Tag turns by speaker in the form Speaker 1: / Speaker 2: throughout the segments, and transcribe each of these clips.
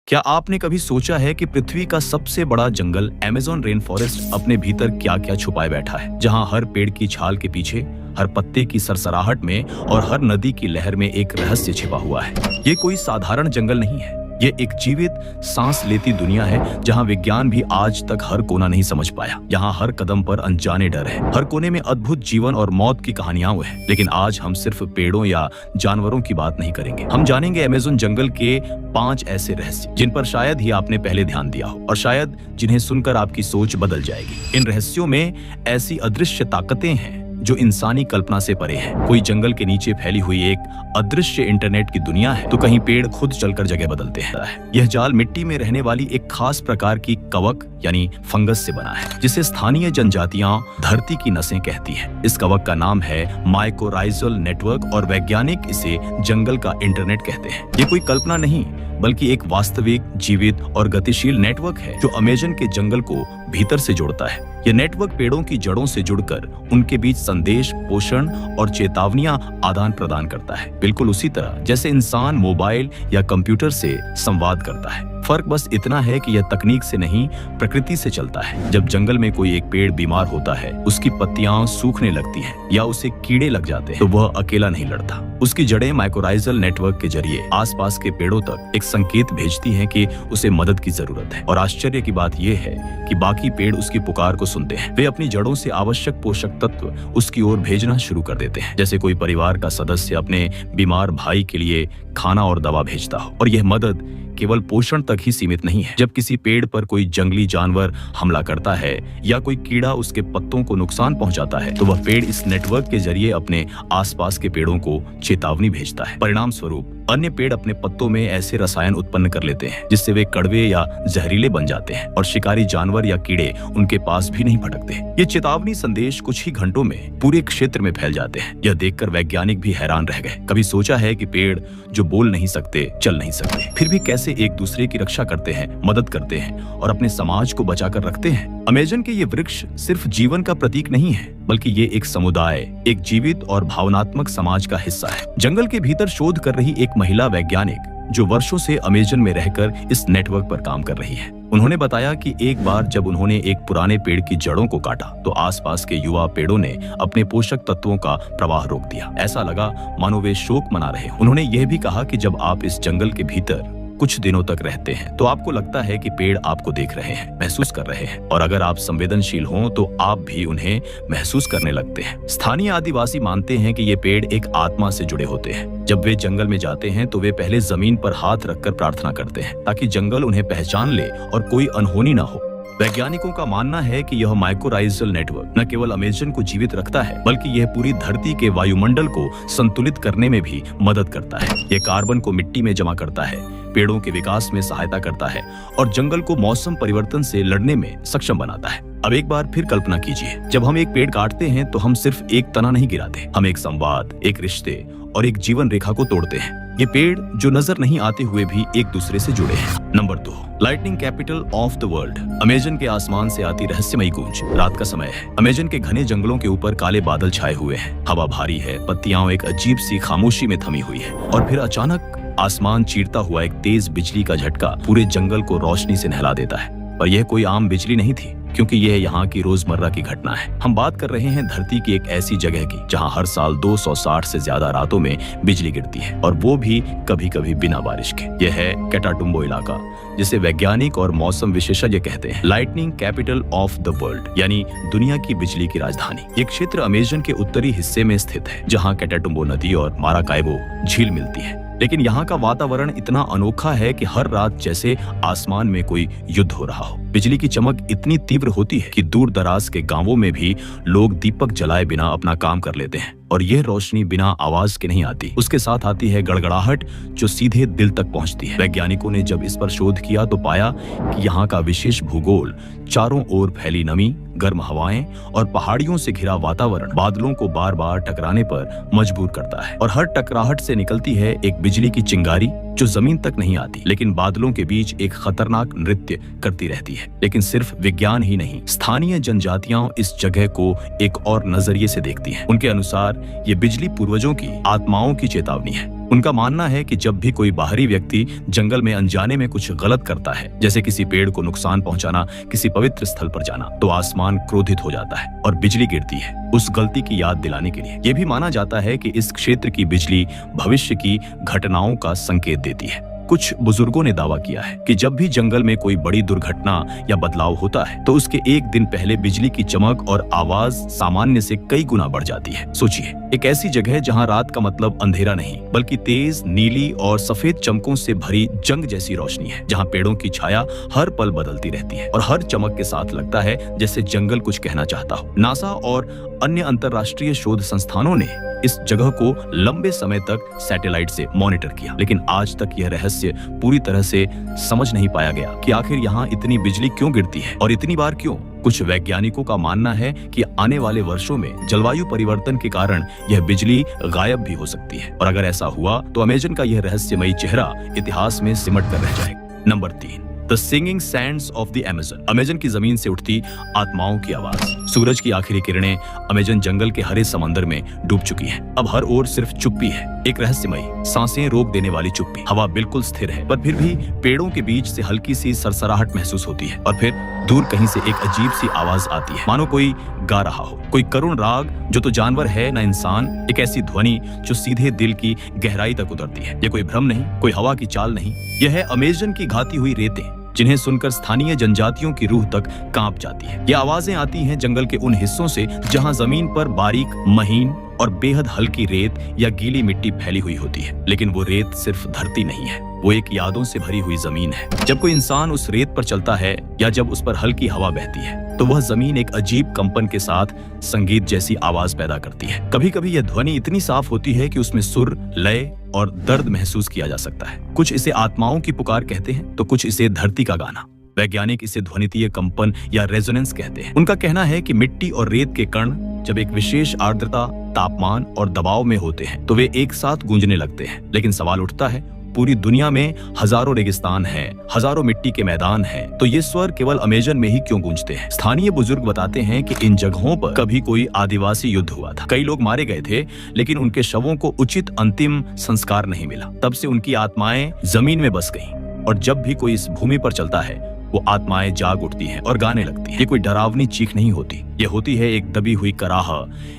Speaker 1: क्या आपने कभी सोचा है कि पृथ्वी का सबसे बड़ा जंगल अमेज़न रेन फॉरेस्ट अपने भीतर क्या क्या छुपाए बैठा है, जहां हर पेड़ की छाल के पीछे, हर पत्ते की सरसराहट में और हर नदी की लहर में एक रहस्य छिपा हुआ है। ये कोई साधारण जंगल नहीं है, ये एक जीवित सांस लेती दुनिया है जहां विज्ञान भी आज तक हर कोना नहीं समझ पाया। यहाँ हर कदम पर अनजाने डर है, हर कोने में अद्भुत जीवन और मौत की कहानियां हैं। लेकिन आज हम सिर्फ पेड़ों या जानवरों की बात नहीं करेंगे, हम जानेंगे अमेज़न जंगल के 5 ऐसे रहस्य जिन पर शायद ही आपने पहले ध्यान दिया हो और शायद जिन्हें सुनकर आपकी सोच बदल जाएगी। इन रहस्यों में ऐसी अदृश्य ताकतें हैं जो इंसानी कल्पना से परे है। कोई जंगल के नीचे फैली हुई एक अदृश्य इंटरनेट की दुनिया है, तो कहीं पेड़ खुद चलकर जगह बदलते हैं। यह जाल मिट्टी में रहने वाली एक खास प्रकार की कवक यानी फंगस से बना है, जिसे स्थानीय जनजातियां धरती की नसें कहती हैं। इस कवक का नाम है माइकोराइजल नेटवर्क और वैज्ञानिक इसे जंगल का इंटरनेट कहते हैं। ये कोई कल्पना नहीं बल्कि एक वास्तविक, जीवित और गतिशील नेटवर्क है जो अमेज़न के जंगल को भीतर से जोड़ता है। यह नेटवर्क पेड़ों की जड़ों से जुड़कर उनके बीच संदेश, पोषण और चेतावनियां आदान प्रदान करता है, बिल्कुल उसी तरह जैसे इंसान मोबाइल या कंप्यूटर से संवाद करता है। फर्क बस इतना है कि यह तकनीक से नहीं, प्रकृति से चलता है। जब जंगल में कोई एक पेड़ बीमार होता है, उसकी पत्तियां सूखने लगती हैं या उसे कीड़े लग जाते हैं, तो वह अकेला नहीं लड़ता। उसकी जड़ें माइकोराइजल नेटवर्क के जरिए आसपास के पेड़ों तक एक संकेत भेजती हैं कि उसे मदद की जरूरत है। और आश्चर्य की बात यह है कि बाकी पेड़ उसकी पुकार को सुनते हैं। वे अपनी जड़ों से आवश्यक पोषक तत्व उसकी ओर भेजना शुरू कर देते हैं, जैसे कोई परिवार का सदस्य अपने बीमार भाई के लिए खाना और दवा भेजता हो। और यह मदद केवल पोषण तक ही सीमित नहीं है। जब किसी पेड़ पर कोई जंगली जानवर हमला करता है या कोई कीड़ा उसके पत्तों को नुकसान पहुंचाता है, तो वह पेड़ इस नेटवर्क के जरिए अपने आसपास के पेड़ों को चेतावनी भेजता है। परिणाम स्वरूप अन्य पेड़ अपने पत्तों में ऐसे रसायन उत्पन्न कर लेते हैं जिससे वे कड़वे या जहरीले बन जाते हैं और शिकारी जानवर या कीड़े उनके पास भी नहीं भटकते। ये चेतावनी संदेश कुछ ही घंटों में पूरे क्षेत्र में फैल जाते हैं। यह देखकर वैज्ञानिक भी हैरान रह गए। कभी सोचा है कि पेड़ जो बोल नहीं सकते, चल नहीं सकते, फिर भी कैसे एक दूसरे की रक्षा करते हैं, मदद करते हैं और अपने समाज को बचाकर रखते हैं। अमेज़न के ये वृक्ष सिर्फ जीवन का प्रतीक नहीं है, बल्कि ये एक समुदाय, एक जीवित और भावनात्मक समाज का हिस्सा है। जंगल के भीतर शोध कर रही एक महिला वैज्ञानिक जो वर्षों से अमेज़न में रहकर इस नेटवर्क पर काम कर रही है, उन्होंने बताया कि एक बार जब उन्होंने एक पुराने पेड़ की जड़ों को काटा, तो आसपास के युवा पेड़ों ने अपने पोषक तत्वों का प्रवाह रोक दिया। ऐसा लगा मानो वे शोक मना रहे हों। उन्होंने यह भी कहा कि जब आप इस जंगल के भीतर कुछ दिनों तक रहते हैं, तो आपको लगता है कि पेड़ आपको देख रहे हैं, महसूस कर रहे हैं, और अगर आप संवेदनशील हों तो आप भी उन्हें महसूस करने लगते हैं। स्थानीय आदिवासी मानते हैं कि ये पेड़ एक आत्मा से जुड़े होते हैं। जब वे जंगल में जाते हैं तो वे पहले जमीन पर हाथ रखकर प्रार्थना करते हैं ताकि जंगल उन्हें पहचान ले और कोई अनहोनी न हो। वैज्ञानिकों का मानना है कि यह माइकोराइजल नेटवर्क न केवल अमेज़न को जीवित रखता है, बल्कि यह पूरी धरती के वायुमंडल को संतुलित करने में भी मदद करता है। यह कार्बन को मिट्टी में जमा करता है, पेड़ों के विकास में सहायता करता है और जंगल को मौसम परिवर्तन से लड़ने में सक्षम बनाता है। अब एक बार फिर कल्पना कीजिए, जब हम एक पेड़ काटते हैं तो हम सिर्फ एक तना नहीं गिराते, हम एक संवाद, एक रिश्ते और एक जीवन रेखा को तोड़ते हैं। ये पेड़ जो नजर नहीं आते हुए भी एक दूसरे से जुड़े हैं। Number 2, lightning capital of the world. Amazon के आसमान से आती रहस्यमयी गूंज। रात का समय है, अमेज़न के घने जंगलों के ऊपर काले बादल छाए हुए हैं, हवा भारी है, पत्तियां एक अजीब सी खामोशी में थमी हुई है और फिर अचानक आसमान चीरता हुआ एक तेज बिजली का झटका पूरे जंगल को रोशनी से नहला देता है। पर यह कोई आम बिजली नहीं थी, क्योंकि यह यहाँ की रोजमर्रा की घटना है। हम बात कर रहे हैं धरती की एक ऐसी जगह की जहाँ हर साल 260 से ज्यादा रातों में बिजली गिरती है, और वो भी कभी कभी बिना बारिश के। यह है कैटाटुम्बो इलाका, जिसे वैज्ञानिक और मौसम विशेषज्ञ कहते हैं lightning capital of the world, यानी दुनिया की बिजली की राजधानी। ये क्षेत्र अमेज़न के उत्तरी हिस्से में स्थित है, जहाँ कैटाटुम्बो नदी और माराकाइबो झील मिलती है। लेकिन यहाँ का वातावरण इतना अनोखा है कि हर रात जैसे आसमान में कोई युद्ध हो रहा हो। बिजली की चमक इतनी तीव्र होती है कि दूर दराज के गांवों में भी लोग दीपक जलाए बिना अपना काम कर लेते हैं, और यह रोशनी बिना आवाज के नहीं आती, उसके साथ आती है गड़गड़ाहट जो सीधे दिल तक पहुंचती है। वैज्ञानिकों ने जब इस पर शोध किया तो पाया कि यहाँ का विशेष भूगोल, चारों ओर फैली नमी, गर्म हवाएं और पहाड़ियों से घिरा वातावरण बादलों को बार बार टकराने पर मजबूर करता है, और हर टकराहट से निकलती है एक बिजली की चिंगारी जो जमीन तक नहीं आती, लेकिन बादलों के बीच एक खतरनाक नृत्य करती रहती है। लेकिन सिर्फ विज्ञान ही नहीं, स्थानीय जनजातियां इस जगह को एक और नजरिए से देखती हैं। उनके अनुसार ये बिजली पूर्वजों की आत्माओं की चेतावनी है। उनका मानना है कि जब भी कोई बाहरी व्यक्ति जंगल में अनजाने में कुछ गलत करता है, जैसे किसी पेड़ को नुकसान पहुंचाना, किसी पवित्र स्थल पर जाना, तो आसमान क्रोधित हो जाता है और बिजली गिरती है उस गलती की याद दिलाने के लिए। यह भी माना जाता है कि इस क्षेत्र की बिजली भविष्य की घटनाओं का संकेत देती है। कुछ बुजुर्गों ने दावा किया है कि जब भी जंगल में कोई बड़ी दुर्घटना या बदलाव होता है तो उसके एक दिन पहले बिजली की चमक और आवाज सामान्य से कई गुना बढ़ जाती है। सोचिए, एक ऐसी जगह जहां रात का मतलब अंधेरा नहीं बल्कि तेज नीली और सफेद चमकों से भरी जंग जैसी रोशनी है, जहां पेड़ों की छाया हर पल बदलती रहती है और हर चमक के साथ लगता है जैसे जंगल कुछ कहना चाहता हो। नासा और अन्य अंतर्राष्ट्रीय शोध संस्थानों ने इस जगह को लंबे समय तक सैटेलाइट से मॉनिटर किया, लेकिन आज तक यह रहस्य पूरी तरह से समझ नहीं पाया गया कि आखिर यहाँ इतनी बिजली क्यों गिरती है और इतनी बार क्यों। कुछ वैज्ञानिकों का मानना है कि आने वाले वर्षों में जलवायु परिवर्तन के कारण यह बिजली गायब भी हो सकती है, और अगर ऐसा हुआ तो अमेजन का यह रहस्यमयी चेहरा इतिहास में सिमट कर रह जाएगा। Number 3, the singing Sands of the Amazon. Amazon की जमीन से उठती आत्माओं की आवाज। सूरज की आखिरी किरणें अमेजन जंगल के हरे समंदर में डूब चुकी हैं। अब हर ओर सिर्फ चुप्पी है, एक रहस्यमयी, सांसें रोक देने वाली चुप्पी। हवा बिल्कुल स्थिर है, पर फिर भी पेड़ों के बीच से हल्की सी सरसराहट महसूस होती है, और फिर दूर कहीं से एक अजीब सी आवाज आती है, मानो कोई गा रहा हो, कोई करुण राग जो तो जानवर है न इंसान। एक ऐसी ध्वनि जो सीधे दिल की गहराई तक उतरती है। यह कोई भ्रम नहीं, कोई हवा की चाल नहीं, यह है अमेजन की घाती हुई रेतें, जिन्हें सुनकर स्थानीय जनजातियों की रूह तक कांप जाती है। ये आवाजें आती हैं जंगल के उन हिस्सों से जहां जमीन पर बारीक, महीन और बेहद हल्की रेत या गीली मिट्टी फैली हुई होती है। लेकिन वो रेत सिर्फ धरती नहीं है, वो एक यादों से भरी हुई जमीन है। जब कोई इंसान उस रेत पर चलता है या जब उस पर हल्की हवा बहती है तो वह जमीन एक अजीब कंपन के साथ संगीत जैसी आवाज पैदा करती है। कभी कभी यह ध्वनि इतनी साफ होती है कि उसमें सुर, लय और दर्द महसूस किया जा सकता है। कुछ इसे आत्माओं की पुकार कहते हैं तो कुछ इसे धरती का गाना। वैज्ञानिक इसे ध्वनितीय कंपन या रेजोनेंस कहते हैं। उनका कहना है कि मिट्टी और रेत के कण जब एक विशेष आर्द्रता, तापमान और दबाव में होते हैं तो वे एक साथ गूंजने लगते हैं। लेकिन सवाल उठता है, पूरी दुनिया में हजारों रेगिस्तान हैं, हजारों मिट्टी के मैदान हैं, तो ये स्वर केवल अमेजन में ही क्यों गूंजते हैं? स्थानीय बुजुर्ग बताते हैं कि इन जगहों पर कभी कोई आदिवासी युद्ध हुआ था, कई लोग मारे गए थे, लेकिन उनके शवों को उचित अंतिम संस्कार नहीं मिला। तब से उनकी आत्माएं जमीन में बस गईं, और जब भी कोई इस भूमि पर चलता है वो आत्माएं जाग उठती हैं और गाने लगती हैं। ये कोई डरावनी चीख नहीं होती, ये होती है एक दबी हुई कराह,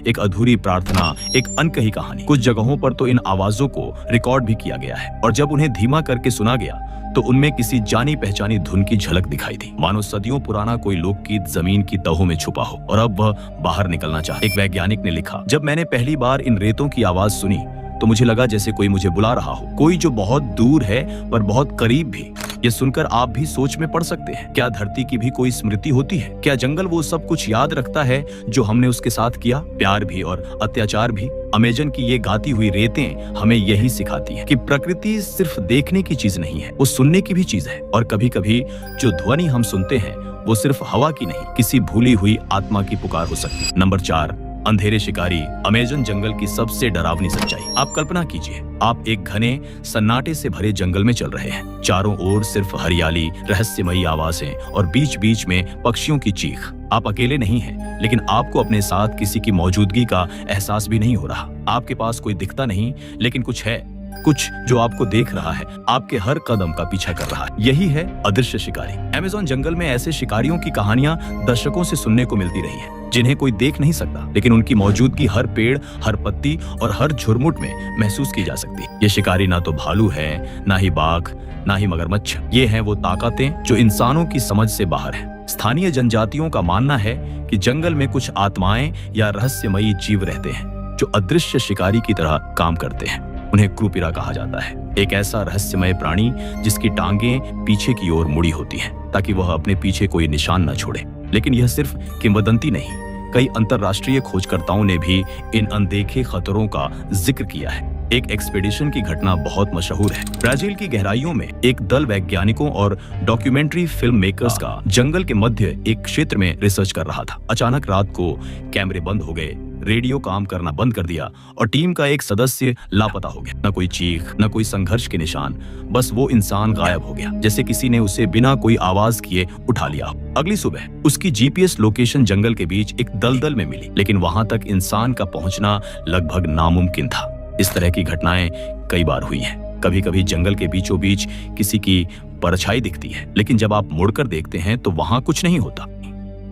Speaker 1: एक अधूरी प्रार्थना, एक अनकही कहानी। कुछ जगहों पर तो इन आवाजों को रिकॉर्ड भी किया गया है, और जब उन्हें धीमा करके सुना गया तो उनमें किसी जानी पहचानी धुन की झलक दिखाई दी, मानो सदियों पुराना कोई लोकगीत जमीन की तहों में छुपा हो और अब वह बाहर निकलना चाहे। एक वैज्ञानिक ने लिखा, जब मैंने पहली बार इन रेतों की आवाज सुनी तो मुझे लगा जैसे कोई मुझे बुला रहा हो, कोई जो बहुत दूर है पर बहुत करीब भी। ये सुनकर आप भी सोच में पड़ सकते हैं, क्या धरती की भी कोई स्मृति होती है? क्या जंगल वो सब कुछ याद रखता है जो हमने उसके साथ किया, प्यार भी और अत्याचार भी? अमेजन की ये गाती हुई रेतें हमें यही सिखाती हैं कि प्रकृति सिर्फ देखने की चीज नहीं है, वो सुनने की भी चीज है। और कभी कभी जो ध्वनि हम सुनते हैं वो सिर्फ हवा की नहीं, किसी भूली हुई आत्मा की पुकार हो सकती है। नंबर 4, अंधेरे शिकारी। अमेजन जंगल की सबसे डरावनी सच्चाई। आप कल्पना कीजिए, आप एक घने सन्नाटे से भरे जंगल में चल रहे हैं, चारों ओर सिर्फ हरियाली, रहस्यमयी आवाजें और बीच बीच में पक्षियों की चीख। आप अकेले नहीं हैं, लेकिन आपको अपने साथ किसी की मौजूदगी का एहसास भी नहीं हो रहा। आपके पास कोई दिखता नहीं, लेकिन कुछ है, कुछ जो आपको देख रहा है, आपके हर कदम का पीछा कर रहा है। यही है अदृश्य शिकारी। अमेज़न जंगल में ऐसे शिकारियों की कहानियां दशकों से सुनने को मिलती रही हैं, जिन्हें कोई देख नहीं सकता, लेकिन उनकी मौजूदगी हर पेड़, हर पत्ती और हर झुरमुट में महसूस की जा सकती है। ये शिकारी ना तो भालू है, ना ही बाघ, ना ही मगरमच्छ। ये हैं वो ताकतें जो इंसानों की समझ से बाहर हैं। स्थानीय जनजातियों का मानना है कि जंगल में कुछ आत्माएं या रहस्यमयी जीव रहते हैं जो अदृश्य शिकारी की तरह काम करते हैं। उन्हें क्रूपिरा कहा जाता है, एक ऐसा रहस्यमय प्राणी जिसकी टांगें पीछे की ओर मुड़ी होती हैं ताकि वह अपने पीछे कोई निशान न छोड़े। लेकिन यह सिर्फ किंवदंती नहीं, कई अंतर्राष्ट्रीय खोजकर्ताओं ने भी इन अनदेखे खतरों का जिक्र किया है। एक एक्सपीडिशन की घटना बहुत मशहूर है। ब्राजील की गहराइयों में एक दल वैज्ञानिकों और डॉक्यूमेंट्री फिल्म मेकर्स का जंगल के मध्य एक क्षेत्र में रिसर्च कर रहा था। अचानक रात को कैमरे बंद हो गए, रेडियो काम करना बंद कर दिया और टीम का एक सदस्य लापता हो गया। न कोई चीख, न कोई संघर्ष के निशान, बस वो इंसान गायब हो गया, जैसे किसी ने उसे बिना कोई आवाज किए उठा लिया। अगली सुबह उसकी जीपीएस लोकेशन जंगल के बीच एक दलदल में मिली, लेकिन वहां तक इंसान का पहुंचना लगभग नामुमकिन था। इस तरह की घटनाएं कई बार हुई हैं। कभी कभी जंगल के बीचों बीच किसी की परछाई दिखती है, लेकिन जब आप मुड़कर देखते हैं तो वहां कुछ नहीं होता।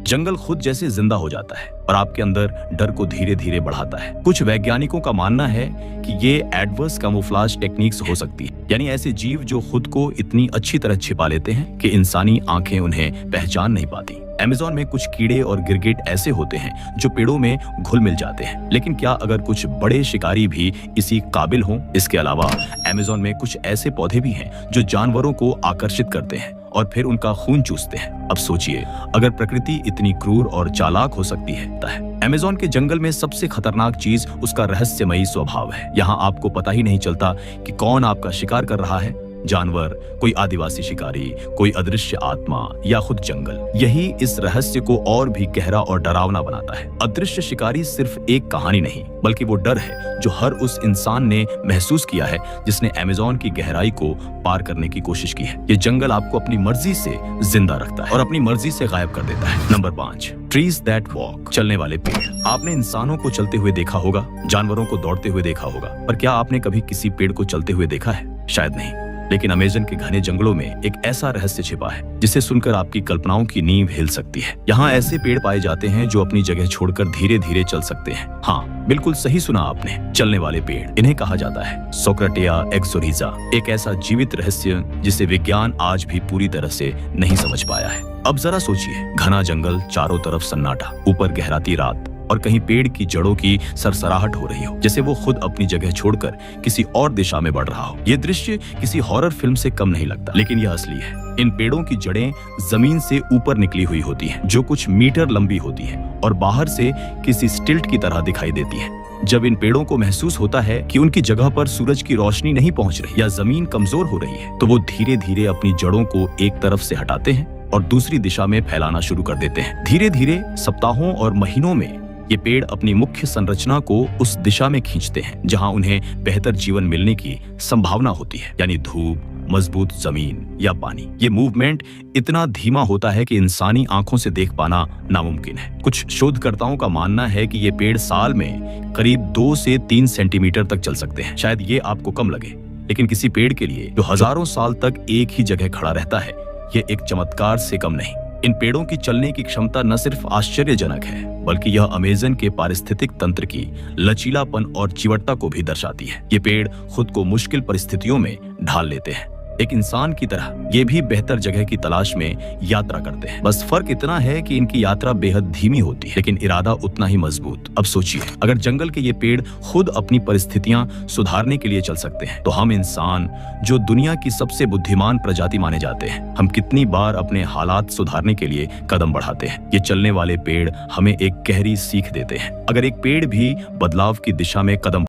Speaker 1: जंगल खुद जैसे जिंदा हो जाता है और आपके अंदर डर को धीरे धीरे बढ़ाता है। कुछ वैज्ञानिकों का मानना है कि ये एडवर्स कैमोफ्लेज टेक्निक्स हो सकती है, यानी ऐसे जीव जो खुद को इतनी अच्छी तरह छिपा लेते हैं कि इंसानी आंखें उन्हें पहचान नहीं पाती। अमेज़न में कुछ कीड़े और गिरगिट ऐसे होते हैं जो पेड़ों में घुल मिल जाते हैं, लेकिन क्या अगर कुछ बड़े शिकारी भी इसी काबिल हों? इसके अलावा अमेज़न में कुछ ऐसे पौधे भी हैं जो जानवरों को आकर्षित करते हैं और फिर उनका खून चूसते हैं। अब सोचिए, अगर प्रकृति इतनी क्रूर और चालाक हो सकती है। अमेज़न के जंगल में सबसे खतरनाक चीज उसका रहस्यमयी स्वभाव है। यहाँ आपको पता ही नहीं चलता कि कौन आपका शिकार कर रहा है, जानवर, कोई आदिवासी शिकारी, कोई अदृश्य आत्मा या खुद जंगल। यही इस रहस्य को और भी गहरा और डरावना बनाता है। अदृश्य शिकारी सिर्फ एक कहानी नहीं, बल्कि वो डर है जो हर उस इंसान ने महसूस किया है जिसने अमेज़न की गहराई को पार करने की कोशिश की है। ये जंगल आपको अपनी मर्जी से जिंदा रखता है और अपनी मर्जी से गायब कर देता है। नंबर 5, ट्रीज दैट वॉक, चलने वाले पेड़। आपने इंसानों को चलते हुए देखा होगा, जानवरों को दौड़ते हुए देखा होगा, पर क्या आपने कभी किसी पेड़ को चलते हुए देखा है? शायद नहीं। लेकिन अमेज़न के घने जंगलों में एक ऐसा रहस्य छिपा है जिसे सुनकर आपकी कल्पनाओं की नींव हिल सकती है। यहाँ ऐसे पेड़ पाए जाते हैं जो अपनी जगह छोड़कर धीरे धीरे चल सकते हैं। हाँ, बिल्कुल सही सुना आपने, चलने वाले पेड़। इन्हें कहा जाता है सोक्राटिया एक्सोरिजा, एक ऐसा जीवित रहस्य जिसे विज्ञान आज भी पूरी तरह से नहीं समझ पाया है। अब जरा सोचिए, घना जंगल, चारों तरफ सन्नाटा, ऊपर गहराती रात और कहीं पेड़ की जड़ों की सरसराहट हो रही हो, जैसे वो खुद अपनी जगह छोड़कर किसी और दिशा में बढ़ रहा हो। ये दृश्य किसी हॉरर फिल्म से कम नहीं लगता, लेकिन यह असली है। इन पेड़ों की जड़ें जमीन से ऊपर निकली हुई होती हैं, जो कुछ मीटर लंबी होती हैं और बाहर से किसी स्टिल्ट की तरह दिखाई देती हैं। जब इन पेड़ों को महसूस होता है कि उनकी जगह पर सूरज की रोशनी नहीं पहुंच रही या जमीन कमजोर हो रही है, तो वो धीरे धीरे अपनी जड़ों को एक तरफ से हटाते हैं और दूसरी दिशा में फैलाना शुरू कर देते हैं। धीरे धीरे सप्ताहों और महीनों में ये पेड़ अपनी मुख्य संरचना को उस दिशा में खींचते हैं जहां उन्हें बेहतर जीवन मिलने की संभावना होती है, यानी धूप, मजबूत जमीन या पानी। ये मूवमेंट इतना धीमा होता है कि इंसानी आंखों से देख पाना नामुमकिन है। कुछ शोधकर्ताओं का मानना है कि ये पेड़ साल में करीब 2 से 3 सेंटीमीटर तक चल सकते हैं। शायद ये आपको कम लगे, लेकिन किसी पेड़ के लिए जो हजारों साल तक एक ही जगह खड़ा रहता है, ये एक चमत्कार से कम नहीं। इन पेड़ों की चलने की क्षमता न सिर्फ आश्चर्यजनक है, बल्कि यह अमेज़न के पारिस्थितिक तंत्र की लचीलापन और चिवटता को भी दर्शाती है। ये पेड़ खुद को मुश्किल परिस्थितियों में ढाल लेते हैं। एक इंसान की तरह ये भी बेहतर जगह की तलाश में यात्रा करते हैं। बस फर्क इतना है कि इनकी यात्रा बेहद धीमी होती है, लेकिन इरादा उतना ही मजबूत। अब सोचिए, अगर जंगल के ये पेड़ खुद अपनी परिस्थितियां सुधारने के लिए चल सकते हैं, तो हम इंसान, जो दुनिया की सबसे बुद्धिमान प्रजाति माने जाते हैं, हम कितनी बार अपने हालात सुधारने के लिए कदम बढ़ाते हैं। ये चलने वाले पेड़ हमें एक गहरी सीख देते हैं। अगर एक पेड़ भी बदलाव की दिशा में कदम